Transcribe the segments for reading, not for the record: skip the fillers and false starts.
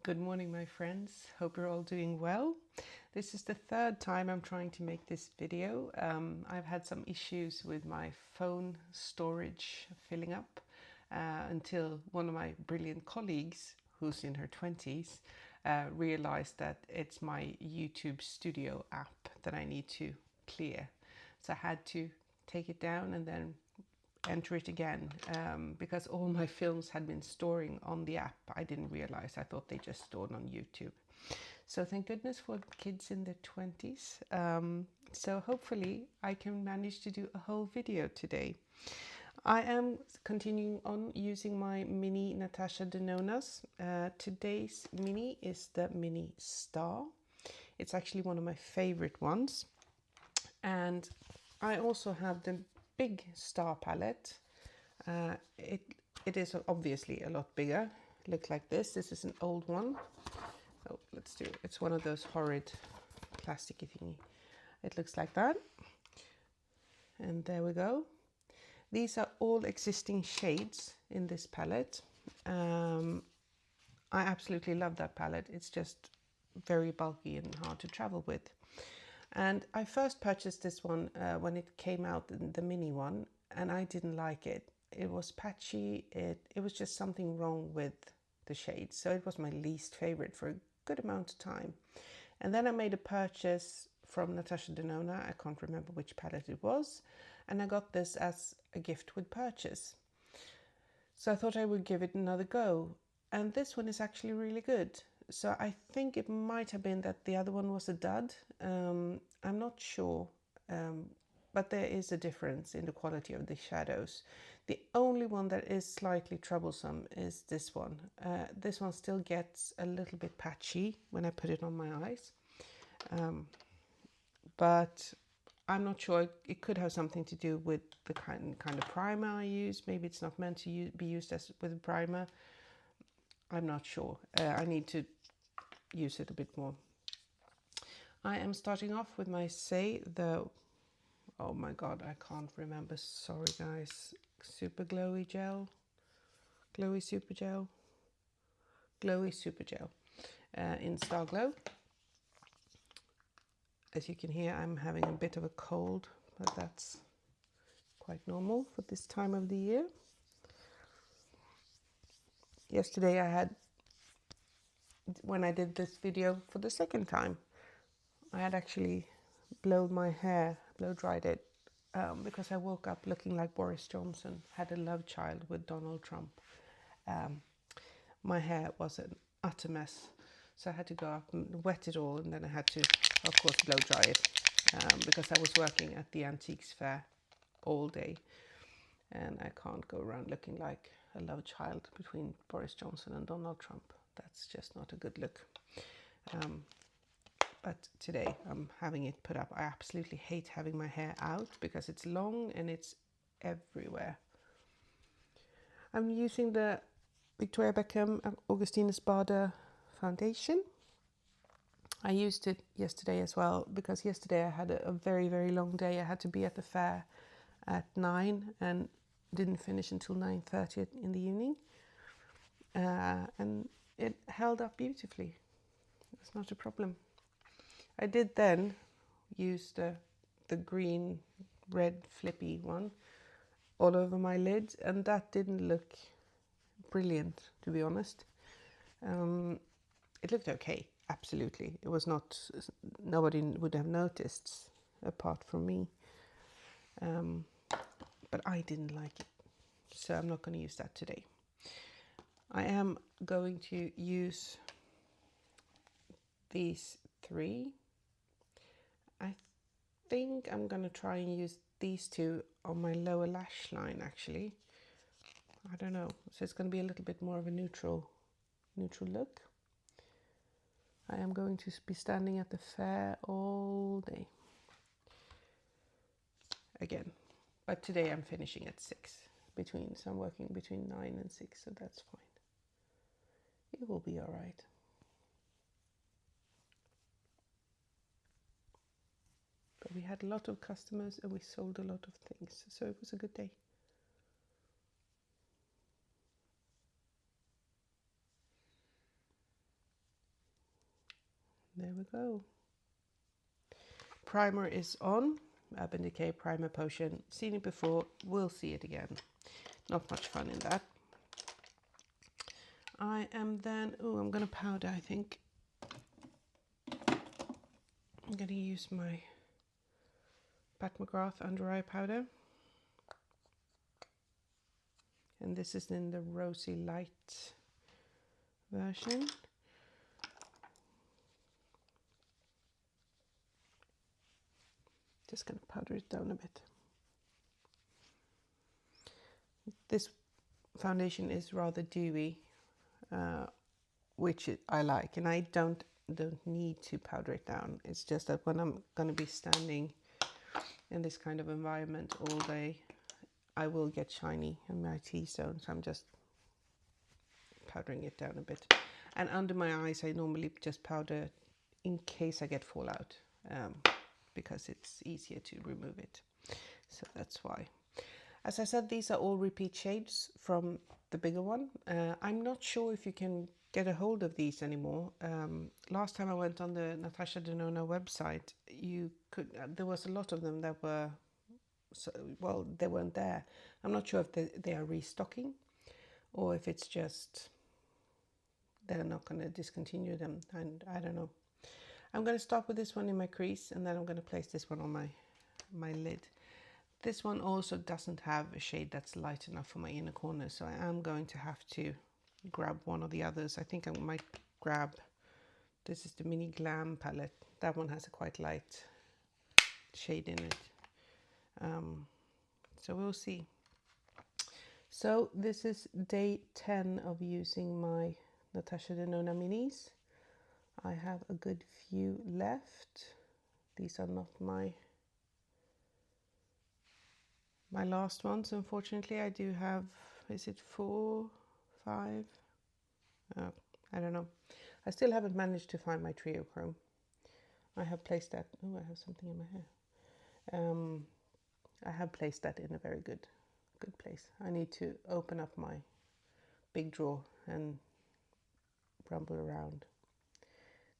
Good morning, my friends. Hope you're all doing well. This is the third time I'm trying to make this video. I've had some issues with my phone storage filling up until one of my brilliant colleagues, who's in her 20s, realized that it's my YouTube Studio app that I need to clear. So I had to take it down and then enter it again because all my films had been storing on the app. I didn't realize. I thought they just stored on YouTube. So thank goodness for kids in their 20s. So hopefully I can manage to do a whole video today. I am continuing on using my mini Natasha Denonas. Today's mini is the Mini Star. It's actually one of my favorite ones. And I also have the big Star palette. It is obviously a lot bigger. Look like this. This is an old one. Oh, let's do it. It's one of those horrid plasticky thingy. It looks like that. And there we go. These are all existing shades in this palette. I absolutely love that palette. It's just very bulky and hard to travel with. And I first purchased this one when it came out, the mini one, and I didn't like it. It was patchy. It was just something wrong with the shades. So it was my least favorite for a good amount of time. And then I made a purchase from Natasha Denona. I can't remember which palette it was. And I got this as a gift with purchase. So I thought I would give it another go. And this one is actually really good. So I think it might have been that the other one was a dud. I'm not sure. But there is a difference in the quality of the shadows. The only one that is slightly troublesome is this one. This one still gets a little bit patchy when I put it on my eyes. But I'm not sure. It could have something to do with the kind of primer I use. Maybe it's not meant to be used as with a primer. I'm not sure. I need to use it a bit more. I am starting off with my oh my god, I can't remember. Sorry guys. Super glowy gel. Glowy super gel. Glowy super gel in Star Glow. As you can hear, I'm having a bit of a cold, but that's quite normal for this time of the year. Yesterday when I did this video for the second time, I had actually blow dried it because I woke up looking like Boris Johnson, had a love child with Donald Trump. My hair was an utter mess, so I had to go up and wet it all, and then I had to, of course, blow dry it because I was working at the antiques fair all day, and I can't go around looking like a love child between Boris Johnson and Donald Trump. That's just not a good look. But today I'm having it put up. I absolutely hate having my hair out because it's long and it's everywhere. I'm using the Victoria Beckham Augustinus Bader foundation. I used it yesterday as well because yesterday I had a very, very long day. I had to be at the fair at 9 and didn't finish until 9:30 in the evening. And it held up beautifully. It's not a problem. I did then use the green red flippy one all over my lids, and that didn't look brilliant, to be honest. It looked okay, absolutely. It was not, nobody would have noticed apart from me. But I didn't like it, so I'm not going to use that today. I am going to use these three. I think I'm going to try and use these two on my lower lash line, actually. I don't know. So it's going to be a little bit more of a neutral look. I am going to be standing at the fair all day. Again. But today I'm finishing at 6. So I'm working between 9 and 6, so that's fine. It will be all right. But we had a lot of customers and we sold a lot of things, so it was a good day. There we go. Primer is on. Urban Decay Primer Potion. Seen it before, we'll see it again. Not much fun in that. I am then, I'm going to powder, I think. I'm going to use my Pat McGrath Under Eye Powder. And this is in the Rosy Light version. Just going to powder it down a bit. This foundation is rather dewy, which I like, and I don't need to powder it down. It's just that when I'm going to be standing in this kind of environment all day, I will get shiny in my T-zone, so I'm just powdering it down a bit. And under my eyes, I normally just powder in case I get fallout, because it's easier to remove it. So that's why. As I said, these are all repeat shades from the bigger one. I'm not sure if you can get a hold of these anymore. Last time I went on the Natasha Denona website, you could. There was a lot of them that were, well, they weren't there. I'm not sure if they are restocking, or if it's just they're not going to discontinue them, and I don't know. I'm going to start with this one in my crease, and then I'm going to place this one on my lid. This one also doesn't have a shade that's light enough for my inner corner, so I am going to have to grab one of the others. I think I might grab, this is the Mini Glam palette. That one has a quite light shade in it. So we'll see. So this is day 10 of using my Natasha Denona minis. I have a good few left. These are not my last ones, unfortunately. I do have, is it 4, 5? I don't know. I still haven't managed to find my trio chrome. I have placed that, I have something in my hair. I have placed that in a very good place. I need to open up my big drawer and rumble around.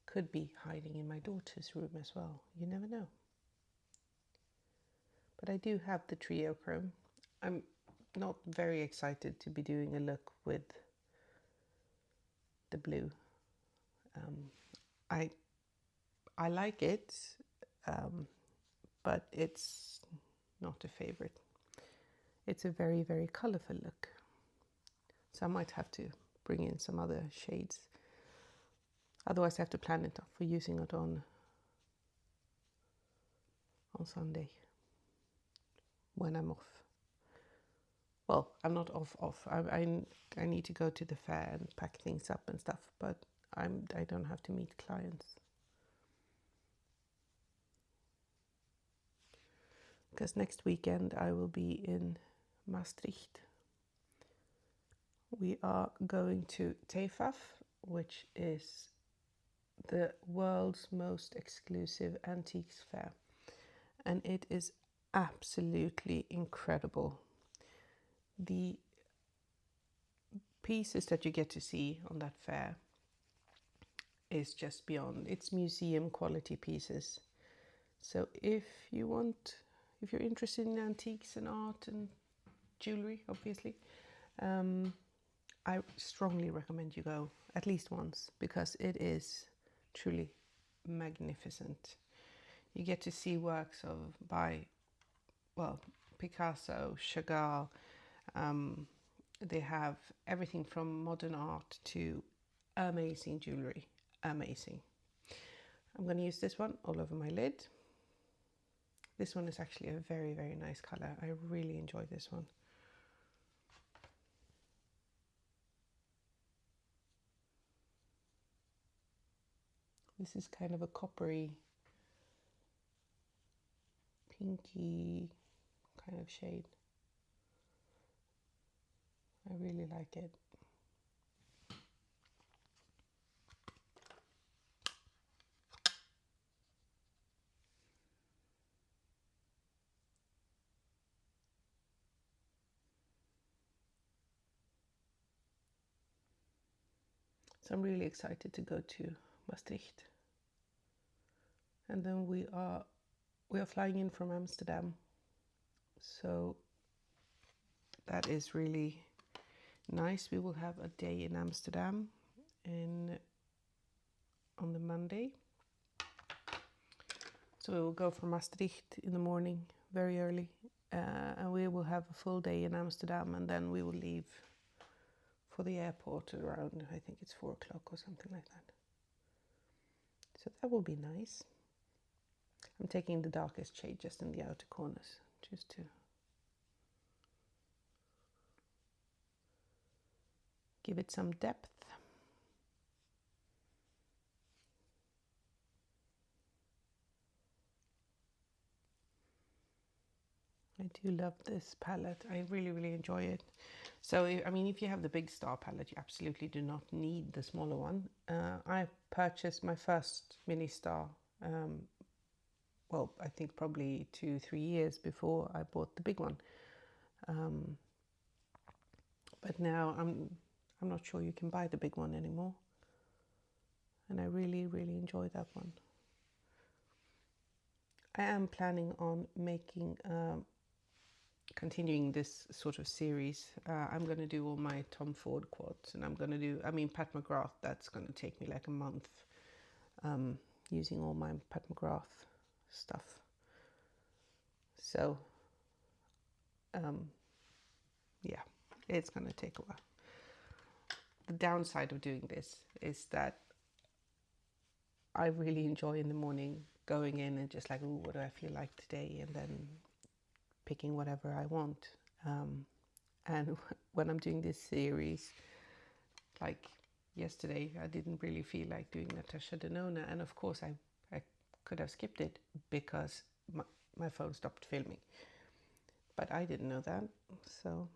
Could be hiding in my daughter's room as well. You never know. But I do have the trio chrome. I'm not very excited to be doing a look with the blue. I like it, but it's not a favorite. It's a very, very colorful look. So I might have to bring in some other shades. Otherwise I have to plan it for using it on Sunday when I'm off. Well, I'm not off. I need to go to the fair and pack things up and stuff, but I don't have to meet clients. Because next weekend I will be in Maastricht. We are going to TEFAF, which is the world's most exclusive antiques fair. And it is absolutely incredible. The pieces that you get to see on that fair is just beyond. It's museum quality pieces. So if you're interested in antiques and art and jewelry, obviously, I strongly recommend you go at least once, because it is truly magnificent. You get to see works by Picasso, Chagall. They have everything from modern art to amazing jewelry. Amazing. I'm going to use this one all over my lid. This one is actually a very, very nice color. I really enjoy this one. This is kind of a coppery, pinky kind of shade. I really like it. So I'm really excited to go to Maastricht. And then we are flying in from Amsterdam, so that is really nice. We will have a day in Amsterdam on the Monday. So we will go from Maastricht in the morning, very early, and we will have a full day in Amsterdam, and then we will leave for the airport around, I think it's 4 o'clock or something like that. So that will be nice. I'm taking the darkest shade just in the outer corners, just to give it some depth. I do love this palette. I really, really enjoy it. So, I mean, if you have the big star palette, you absolutely do not need the smaller one. I purchased my first mini star, well, I think probably 2-3 years before I bought the big one. But now I'm not sure you can buy the big one anymore. And I really, really enjoy that one. I am planning on making continuing this sort of series. I'm going to do all my Tom Ford quads, and I'm going to do, I mean, Pat McGrath, that's going to take me like a month, using all my Pat McGrath stuff. So, yeah, it's going to take a while. The downside of doing this is that I really enjoy in the morning going in and just like, ooh, what do I feel like today? And then picking whatever I want. And when I'm doing this series, like yesterday, I didn't really feel like doing Natasha Denona. And of course, I could have skipped it because my phone stopped filming. But I didn't know that. So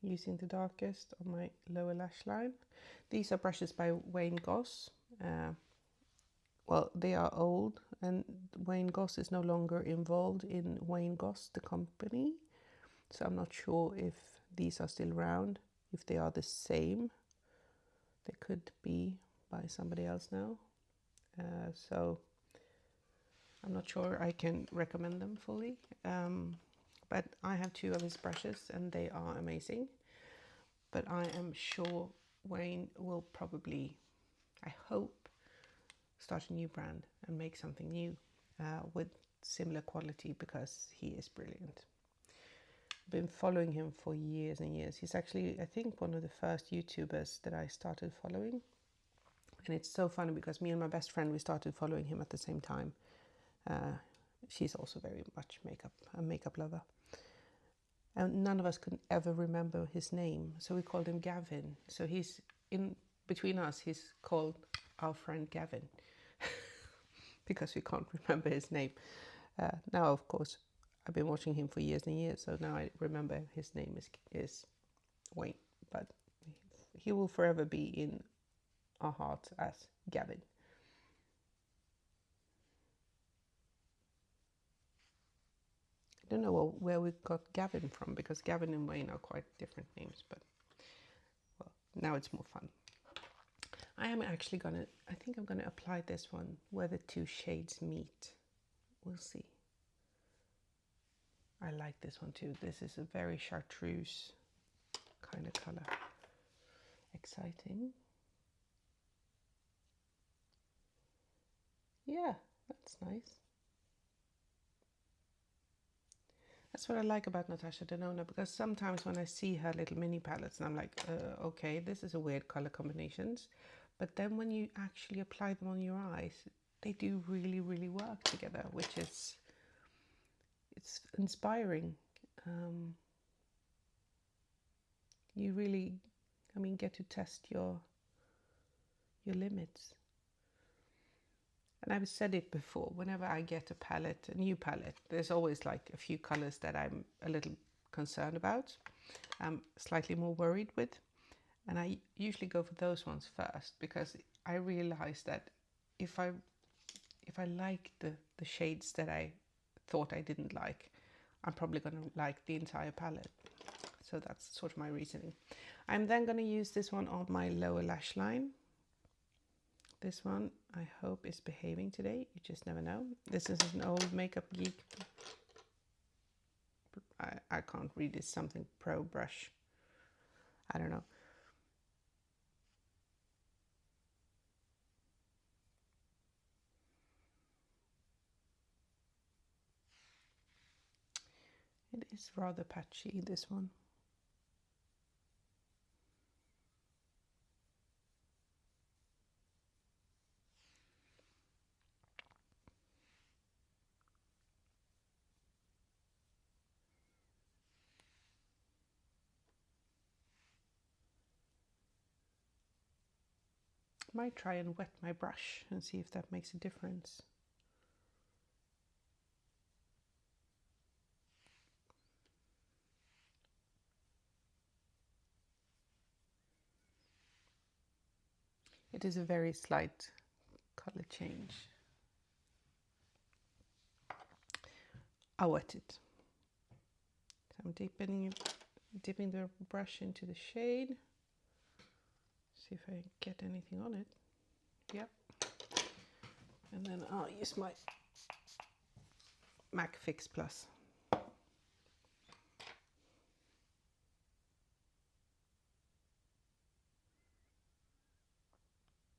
using the darkest on my lower lash line. These are brushes by Wayne Goss. Well, they are old, and Wayne Goss is no longer involved in Wayne Goss, the company. So I'm not sure if these are still around, if they are the same. They could be by somebody else now. So I'm not sure I can recommend them fully. But I have 2 of his brushes and they are amazing. But I am sure Wayne will probably, I hope, start a new brand and make something new with similar quality, because he is brilliant. I've been following him for years and years. He's actually, I think, one of the first YouTubers that I started following. And it's so funny because me and my best friend, we started following him at the same time. She's also very much a makeup lover. And none of us could ever remember his name. So we called him Gavin. So he's in between us, he's called our friend Gavin because we can't remember his name. Now, of course, I've been watching him for years and years, so now I remember his name is Wayne. But he will forever be in our hearts as Gavin. I don't know where we got Gavin from, because Gavin and Wayne are quite different names, but well, now it's more fun. I am actually I think I'm gonna apply this one where the 2 shades meet. We'll see. I like this one too. This is a very chartreuse kind of color. Exciting. Yeah, that's nice. That's what I like about Natasha Denona, because sometimes when I see her little mini palettes and I'm like, okay, this is a weird color combinations. But then when you actually apply them on your eyes, they do really, really work together, which is, it's inspiring. You really, I mean, get to test your limits. And I've said it before, whenever I get a new palette, there's always like a few colors that I'm a little concerned about, I'm slightly more worried with. And I usually go for those ones first, because I realize that if I like the shades that I thought I didn't like, I'm probably going to like the entire palette. So that's sort of my reasoning. I'm then going to use this one on my lower lash line. This one I hope is behaving today. You just never know. This is an old Makeup Geek. I can't read this, something pro brush. I don't know. It is rather patchy, this one. Might try and wet my brush and see if that makes a difference. It is a very slight color change. I'll wet it. So I'm dipping the brush into the shade. See if I get anything on it. Yep. And then I'll use my MAC Fix Plus.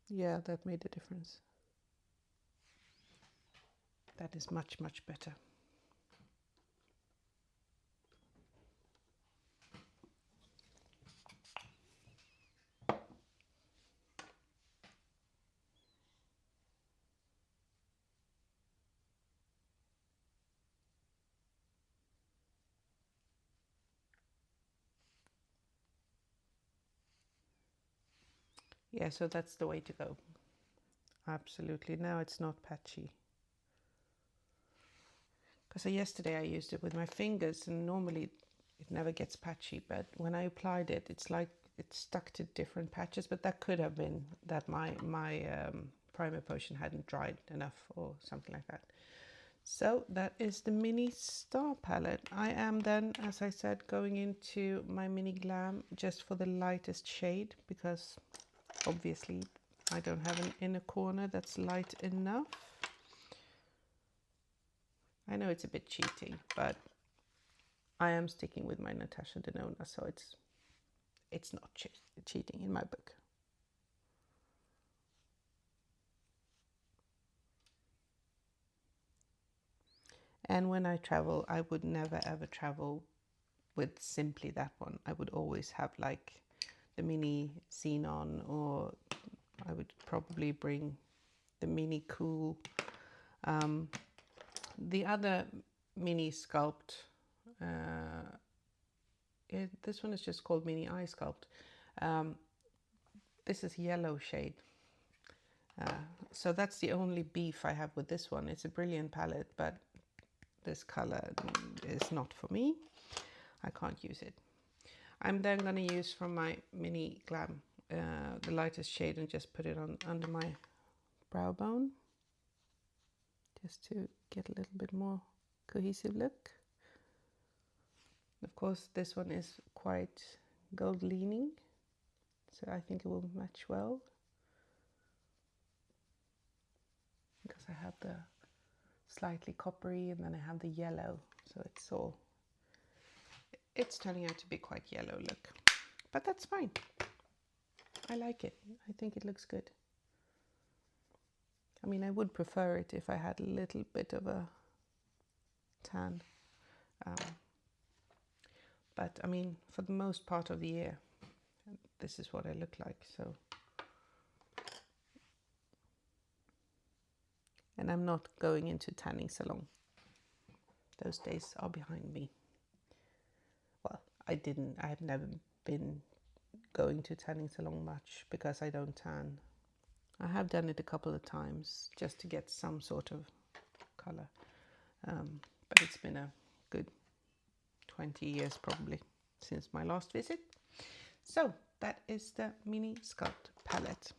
Yeah, that made a difference. That is much, much better. Yeah, so that's the way to go. Absolutely. Now it's not patchy. Because yesterday I used it with my fingers and normally it never gets patchy, but when I applied it, it's like it stuck to different patches, but that could have been that my primer potion hadn't dried enough or something like that. So that is the Mini Star palette. I am then, as I said, going into my Mini Glam just for the lightest shade, because obviously I don't have an inner corner that's light enough. I know it's a bit cheating, but I am sticking with my Natasha Denona, so it's not cheating in my book. And when I travel, I would never ever travel with simply that one. I would always have like the Mini Xenon, or I would probably bring the Mini Cool. The other Mini Sculpt, this one is just called Mini Eye Sculpt. This is yellow shade. So that's the only beef I have with this one. It's a brilliant palette, but this color is not for me. I can't use it. I'm then going to use from my Mini Glam the lightest shade and just put it on under my brow bone, just to get a little bit more cohesive look. Of course, this one is quite gold leaning, so I think it will match well, because I have the slightly coppery and then I have the yellow, so it's turning out to be quite yellow look, but that's fine. I like it. I think it looks good. I mean, I would prefer it if I had a little bit of a tan, but I mean, for the most part of the year, this is what I look like. So, and I'm not going into tanning salon. Those days are behind me. Well, I have never been going to tanning salon much because I don't tan. I have done it a couple of times just to get some sort of color, but it's been a good 20 years probably since my last visit. So that is the Mini Sculpt palette.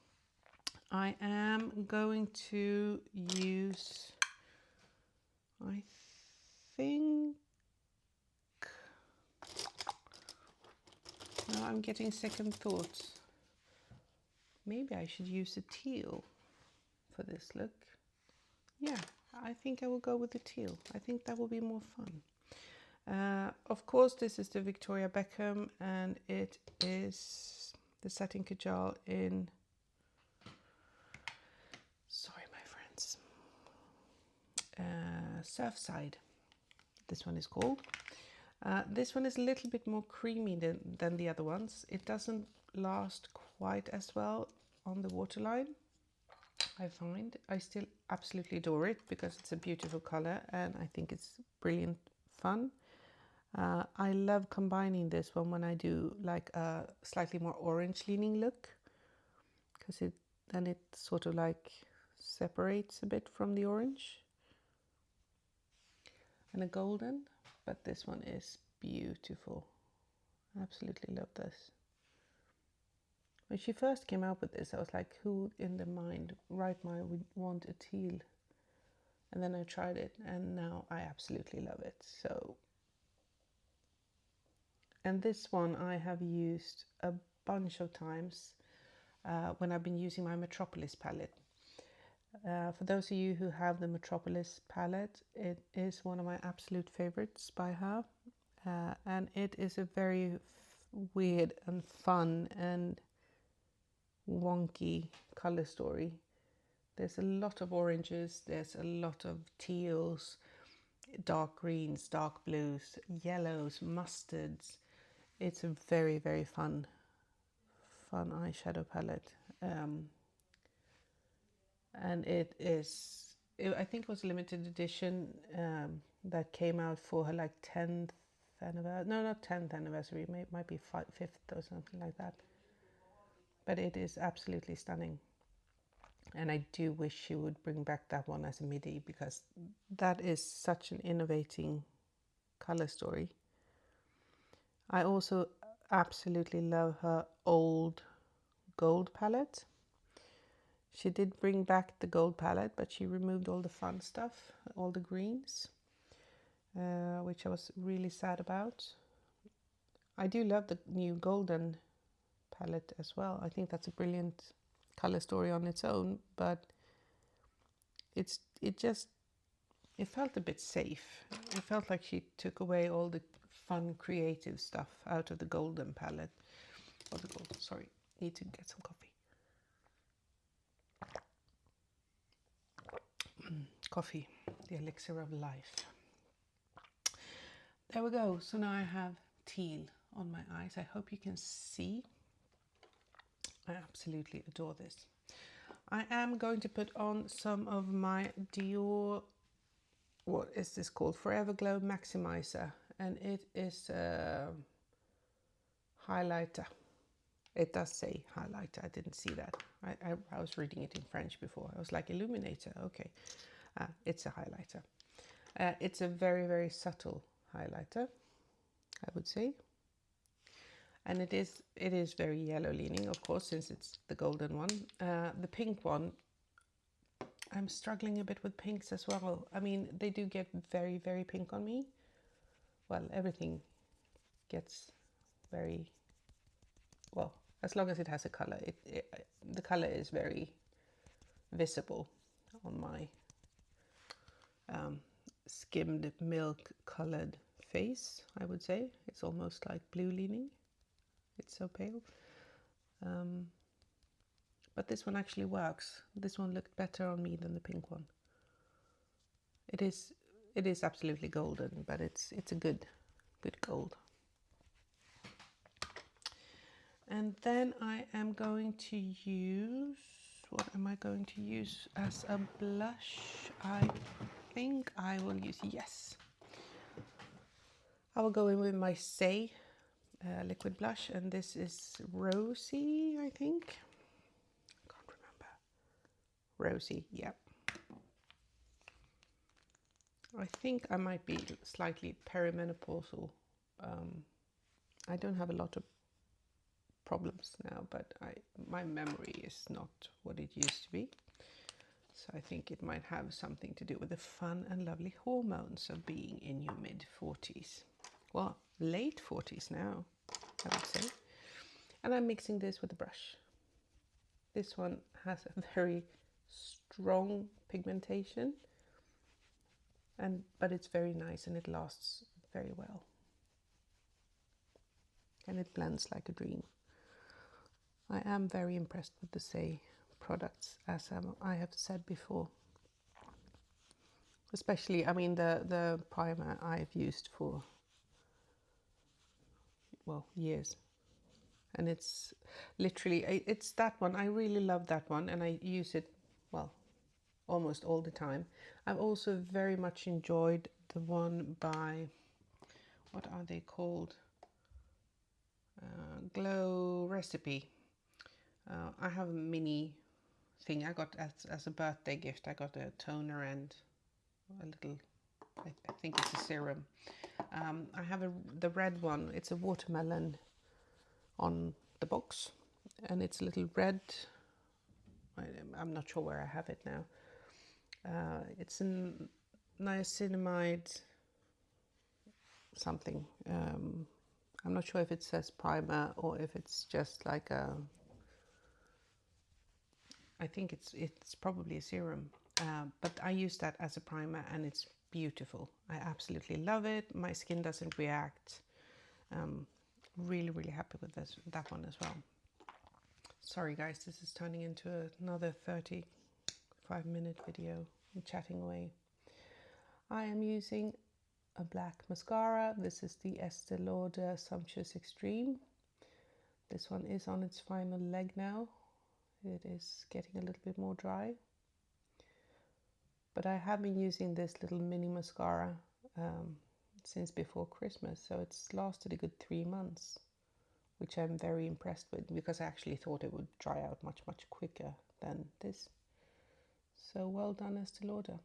I am going to use, I think, now I'm getting second thoughts. Maybe I should use a teal. for this look. Yeah, I think I will go with the teal. I think that will be more fun. Of course, this is the Victoria Beckham, and it is the satin kajal in, sorry my friends, Surfside. This one is called. This one is a little bit more creamy than the other ones. It doesn't last quite as well on the waterline, I find. I still absolutely adore it because it's a beautiful color and I think it's brilliant fun. I love combining this one when I do like a slightly more orange leaning look, because then it sort of like separates a bit from the orange. And a golden, but this one is beautiful. Absolutely love this. When she first came out with this, I was like, who in their right mind would want a teal? And then I tried it and now I absolutely love it. So, and this one I have used a bunch of times when I've been using my Metropolis palette. For those of you who have the Metropolis palette, it is one of my absolute favorites by her. And it is a very weird and fun and wonky color story. There's a lot of oranges, there's a lot of teals, dark greens, dark blues, yellows, mustards. It's a very, very fun eyeshadow palette. And I think it was a limited edition that came out for her like 10th anniversary. No, not 10th anniversary. It might be 5th or something like that. But it is absolutely stunning. And I do wish she would bring back that one as a midi, because that is such an innovating color story. I also absolutely love her old gold palette. She did bring back the gold palette, but she removed all the fun stuff, all the greens, which I was really sad about. I do love the new golden palette as well. I think that's a brilliant color story on its own, but it felt a bit safe. It felt like she took away all the fun, creative stuff out of the golden palette. Or the gold, sorry, need to get some coffee. Coffee, the elixir of life. There we go. So now I have teal on my eyes. I hope you can see. I absolutely adore this. I am going to put on some of my Dior, what is this called? Forever Glow Maximizer. And it is a highlighter. It does say highlighter. I didn't see that. I was reading it in French before. I was like, illuminator. Okay. It's a highlighter. It's a very, very subtle highlighter, I would say. And it is very yellow leaning, of course, since it's the golden one. The pink one, I'm struggling a bit with pinks as well. I mean, they do get very, very pink on me. Well, everything gets very, well, as long as it has a color. The color is very visible on my skimmed milk colored face, I would say. It's almost like blue leaning. It's so pale. But this one actually works. This one looked better on me than the pink one. It is absolutely golden, but it's a good gold. And then I am going to use, what am I going to use as a blush? I think I will use, yes. I will go in with my Say liquid blush, and this is Rosy, I think. I can't remember. Rosy, yeah. I think I might be slightly perimenopausal. I don't have a lot of problems now, but my memory is not what it used to be. So I think it might have something to do with the fun and lovely hormones of being in your mid-40s. Well, late 40s now, I would say. And I'm mixing this with a brush. This one has a very strong pigmentation, but it's very nice and it lasts very well. And it blends like a dream. I am very impressed with the Say products, as I have said before. Especially, I mean, the primer I've used for, well, years. And it's literally, it's that one. I really love that one, and I use it, well, almost all the time. I've also very much enjoyed the one by, what are they called? Glow Recipe. I have a mini thing I got as a birthday gift. I got a toner and a little, I think it's a serum. I have the red one. It's a watermelon on the box, and it's a little red. I'm not sure where I have it now. It's a niacinamide something. I'm not sure if it says primer or if it's just like a, I think it's probably a serum, but I use that as a primer and it's beautiful. I absolutely love it. My skin doesn't react. Really, really happy with that one as well. Sorry guys, this is turning into another 35-minute video. I'm chatting away. I am using a black mascara. This is the Estee Lauder Sumptuous Extreme. This one is on its final leg now. It is getting a little bit more dry. But I have been using this little mini mascara since before Christmas, so it's lasted a good 3 months, which I'm very impressed with, because I actually thought it would dry out much quicker than this. So well done, Estee Lauder.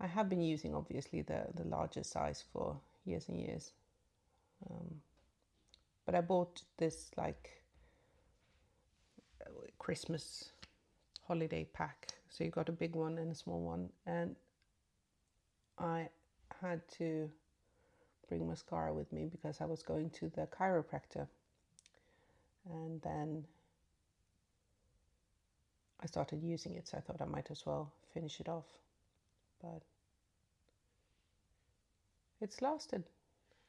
I have been using obviously the larger size for years and years, but I bought this like Christmas holiday pack, so you got a big one and a small one, and I had to bring mascara with me because I was going to the chiropractor, and then I started using it, so I thought I might as well finish it off. But it's lasted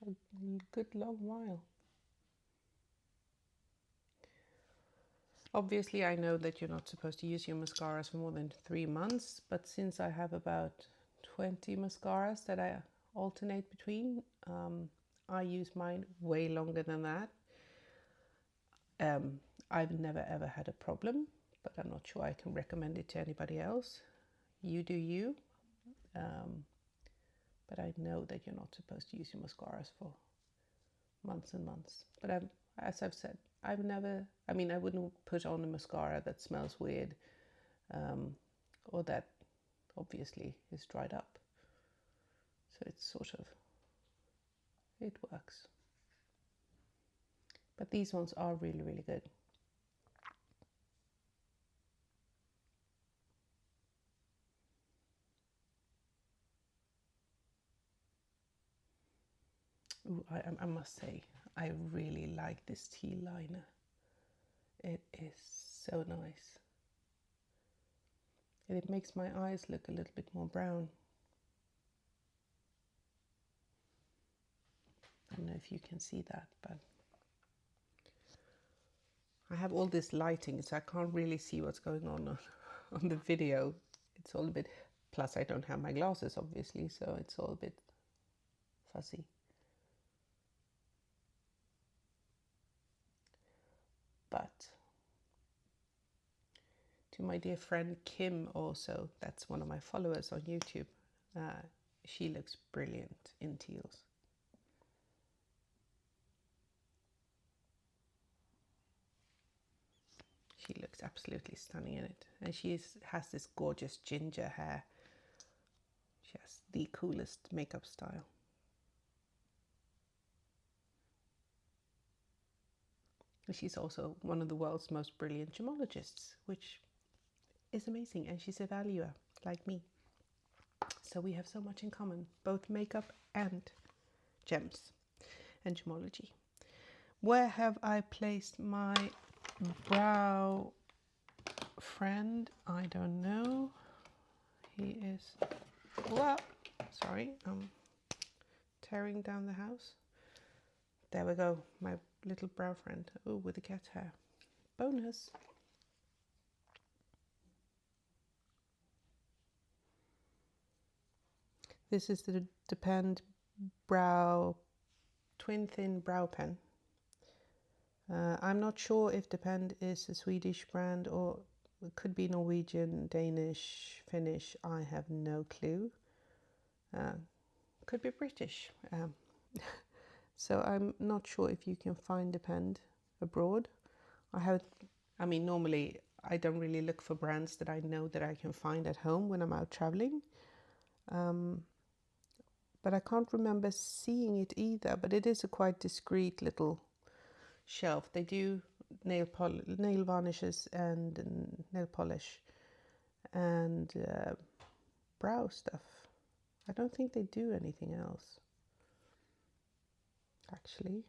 a good long while. Obviously, I know that you're not supposed to use your mascaras for more than 3 months, but since I have about 20 mascaras that I alternate between, I use mine way longer than that. I've never ever had a problem, but I'm not sure I can recommend it to anybody else. You do you. But I know that you're not supposed to use your mascaras for months and months. But as I've said, I wouldn't put on a mascara that smells weird, or that obviously is dried up. So it's sort of, it works. But these ones are really, really good. Ooh, I must say, I really like this tea liner. It is so nice. And it makes my eyes look a little bit more brown. I don't know if you can see that, but I have all this lighting, so I can't really see what's going on the video. It's all a bit, plus I don't have my glasses obviously, so it's all a bit fuzzy. But to my dear friend Kim also, that's one of my followers on YouTube, she looks brilliant in teals. She looks absolutely stunning in it. And she has this gorgeous ginger hair. She has the coolest makeup style. And she's also one of the world's most brilliant gemologists, which is amazing. And she's a valuer like me. So we have so much in common, both makeup and gems and gemology. Where have I placed my brow friend, I don't know. He is, whoa, sorry, I'm tearing down the house. There we go, my little brow friend. Oh, with the cat hair. Bonus. This is the Depend brow twin thin brow pen. I'm not sure if Depend is a Swedish brand or it could be Norwegian, Danish, Finnish. I have no clue. Could be British. So I'm not sure if you can find Depend abroad. I mean, normally I don't really look for brands that I know that I can find at home when I'm out traveling. But I can't remember seeing it either. But it is a quite discreet little shelf. They do nail varnishes and nail polish and brow stuff. I don't think they do anything else, actually.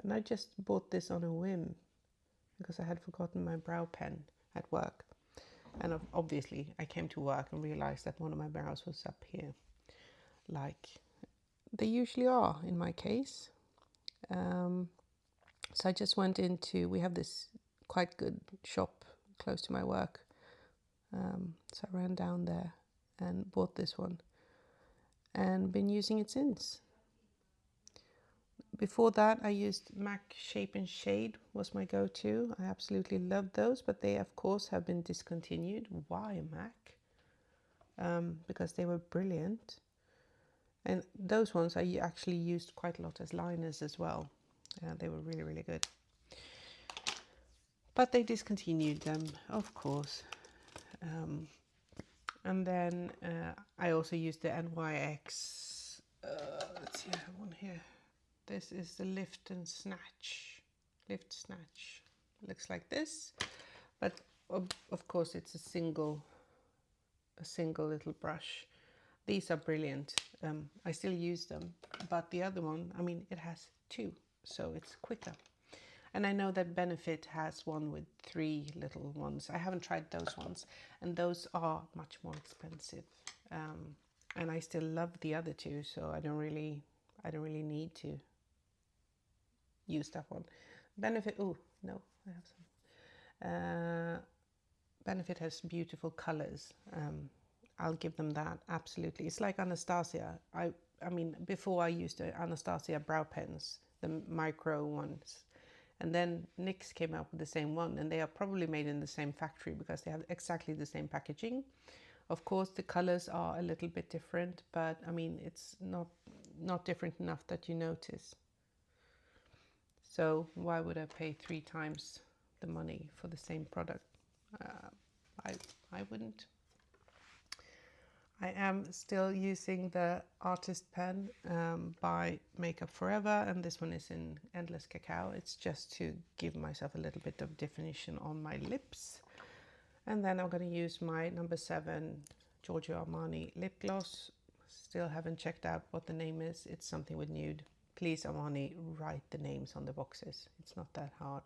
And I just bought this on a whim because I had forgotten my brow pen at work. And obviously I came to work and realized that one of my brows was up here, like they usually are in my case. So I just went into, we have this quite good shop close to my work. So I ran down there and bought this one and been using it since. Before that, I used MAC Shape and Shade was my go-to. I absolutely loved those, but they of course have been discontinued. Why MAC? Because they were brilliant. And those ones I actually used quite a lot as liners as well. They were really, really good. But they discontinued them, of course. And then I also used the NYX. Let's see, I have one here. This is the Lift Snatch. Looks like this, but of course it's a single little brush. These are brilliant. I still use them, but the other one, I mean, it has two, so it's quicker. And I know that Benefit has one with 3 little ones. I haven't tried those ones, and those are much more expensive. And I still love the other two, so I don't really need to use that one. Benefit, oh no, I have some. Benefit has beautiful colors. I'll give them that, absolutely. It's like Anastasia. I mean, before I used the Anastasia brow pens, the micro ones. And then NYX came out with the same one, and they are probably made in the same factory because they have exactly the same packaging. Of course, the colors are a little bit different, but I mean, it's not different enough that you notice. So why would I pay 3 times the money for the same product? I wouldn't. I am still using the Artist Pen by Makeup Forever, and this one is in Endless Cacao. It's just to give myself a little bit of definition on my lips. And then I'm going to use my number 7 Giorgio Armani lip gloss. Still haven't checked out what the name is. It's something with nude. Please, Armani, write the names on the boxes. It's not that hard.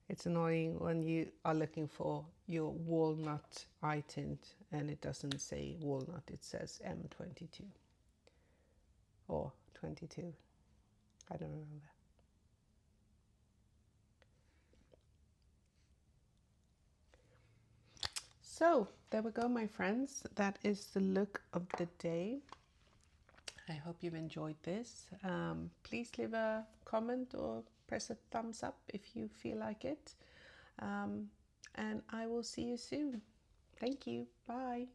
It's annoying when you are looking for your walnut eye tint and it doesn't say walnut, it says M22 or 22. I don't remember. So there we go, my friends. That is the look of the day. I hope you've enjoyed this. Please leave a comment or press a thumbs up if you feel like it. And I will see you soon. Thank you. Bye.